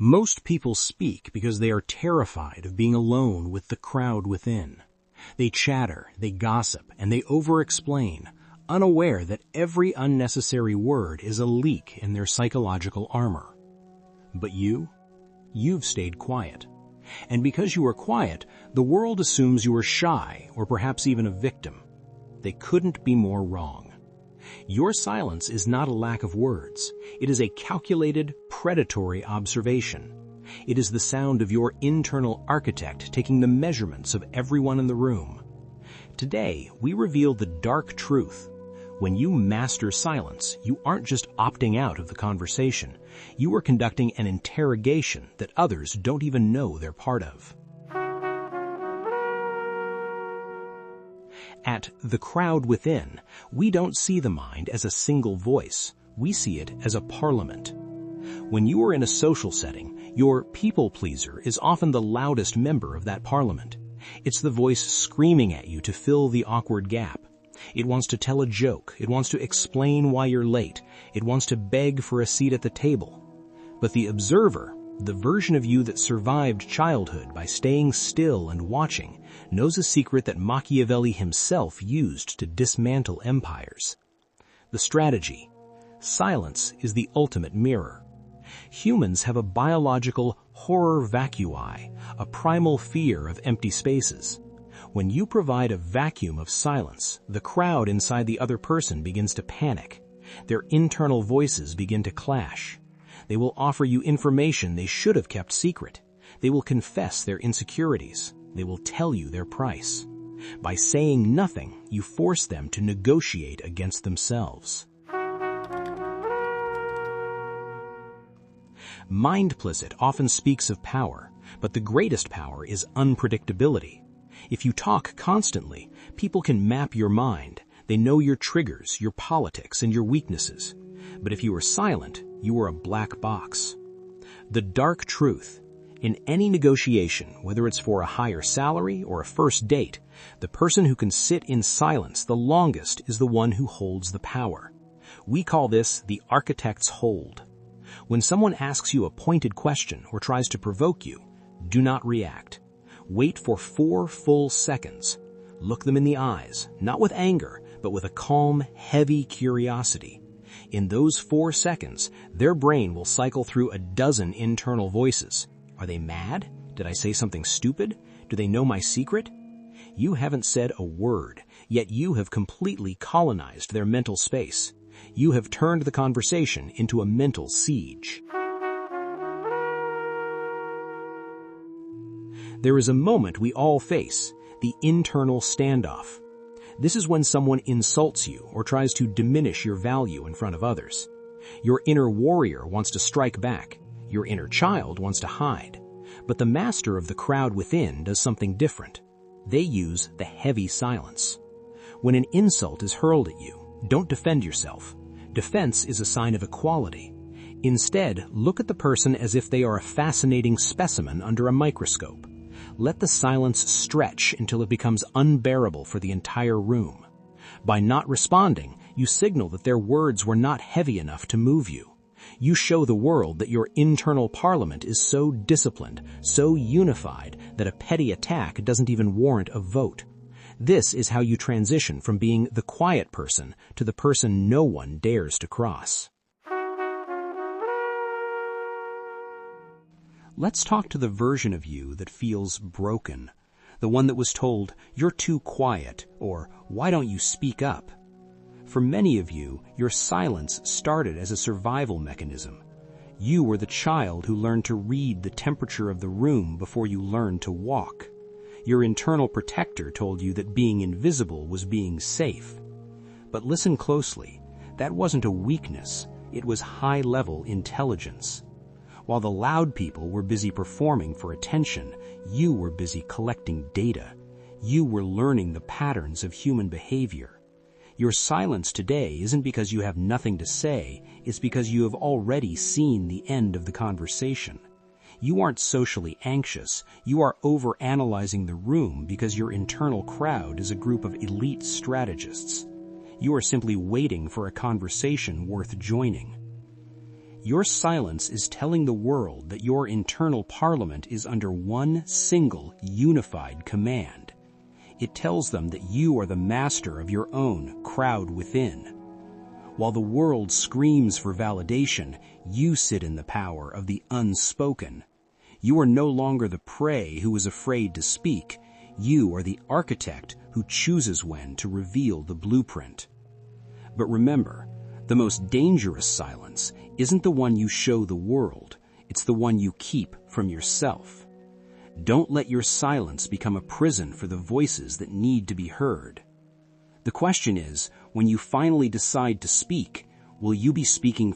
Most people speak because they are terrified of being alone with the crowd within. They chatter, they gossip, and they over-explain, unaware that every unnecessary word is a leak in their psychological armor. But you've stayed quiet. And because you are quiet, the world assumes you are shy or perhaps even a victim. They couldn't be more wrong. Your silence is not a lack of words. It is a calculated, predatory observation. It is the sound of your internal architect taking the measurements of everyone in the room. Today, we reveal the dark truth. When you master silence, you aren't just opting out of the conversation. You are conducting an interrogation that others don't even know they're part of. At The Crowd Within, we don't see the mind as a single voice. We see it as a parliament. When you are in a social setting, your people pleaser is often the loudest member of that parliament. It's the voice screaming at you to fill the awkward gap. It wants to tell a joke. It wants to explain why you're late. It wants to beg for a seat at the table. But the observer, the version of you that survived childhood by staying still and watching, knows a secret that Machiavelli himself used to dismantle empires. The strategy: silence is the ultimate mirror. Humans have a biological horror vacui, a primal fear of empty spaces. When you provide a vacuum of silence, the crowd inside the other person begins to panic. Their internal voices begin to clash. They will offer you information they should have kept secret. They will confess their insecurities. They will tell you their price. By saying nothing, you force them to negotiate against themselves. Mindplicit often speaks of power, but the greatest power is unpredictability. If you talk constantly, people can map your mind. They know your triggers, your politics, and your weaknesses. But if you are silent, you are a black box. The dark truth: in any negotiation, whether it's for a higher salary or a first date, the person who can sit in silence the longest is the one who holds the power. We call this the architect's hold. When someone asks you a pointed question or tries to provoke you, do not react. Wait for 4 full seconds. Look them in the eyes, not with anger, but with a calm, heavy curiosity. In those 4 seconds, their brain will cycle through a dozen internal voices. Are they mad? Did I say something stupid? Do they know my secret? You haven't said a word, yet you have completely colonized their mental space. You have turned the conversation into a mental siege. There is a moment we all face, the internal standoff. This is when someone insults you or tries to diminish your value in front of others. Your inner warrior wants to strike back. Your inner child wants to hide. But the master of the crowd within does something different. They use the heavy silence. When an insult is hurled at you, don't defend yourself. Defense is a sign of equality. Instead, look at the person as if they are a fascinating specimen under a microscope. Let the silence stretch until it becomes unbearable for the entire room. By not responding, you signal that their words were not heavy enough to move you. You show the world that your internal parliament is so disciplined, so unified, that a petty attack doesn't even warrant a vote. This is how you transition from being the quiet person to the person no one dares to cross. Let's talk to the version of you that feels broken, the one that was told, "You're too quiet," or "Why don't you speak up?" For many of you, your silence started as a survival mechanism. You were the child who learned to read the temperature of the room before you learned to walk. Your internal protector told you that being invisible was being safe. But listen closely. That wasn't a weakness. It was high-level intelligence. While the loud people were busy performing for attention, you were busy collecting data. You were learning the patterns of human behavior. Your silence today isn't because you have nothing to say, it's because you have already seen the end of the conversation. You aren't socially anxious. You are overanalyzing the room because your internal crowd is a group of elite strategists. You are simply waiting for a conversation worth joining. Your silence is telling the world that your internal parliament is under one single, unified command. It tells them that you are the master of your own crowd within. While the world screams for validation, you sit in the power of the unspoken. You are no longer the prey who is afraid to speak. You are the architect who chooses when to reveal the blueprint. But remember, the most dangerous silence isn't the one you show the world, it's the one you keep from yourself. Don't let your silence become a prison for the voices that need to be heard. The question is, when you finally decide to speak, will you be speaking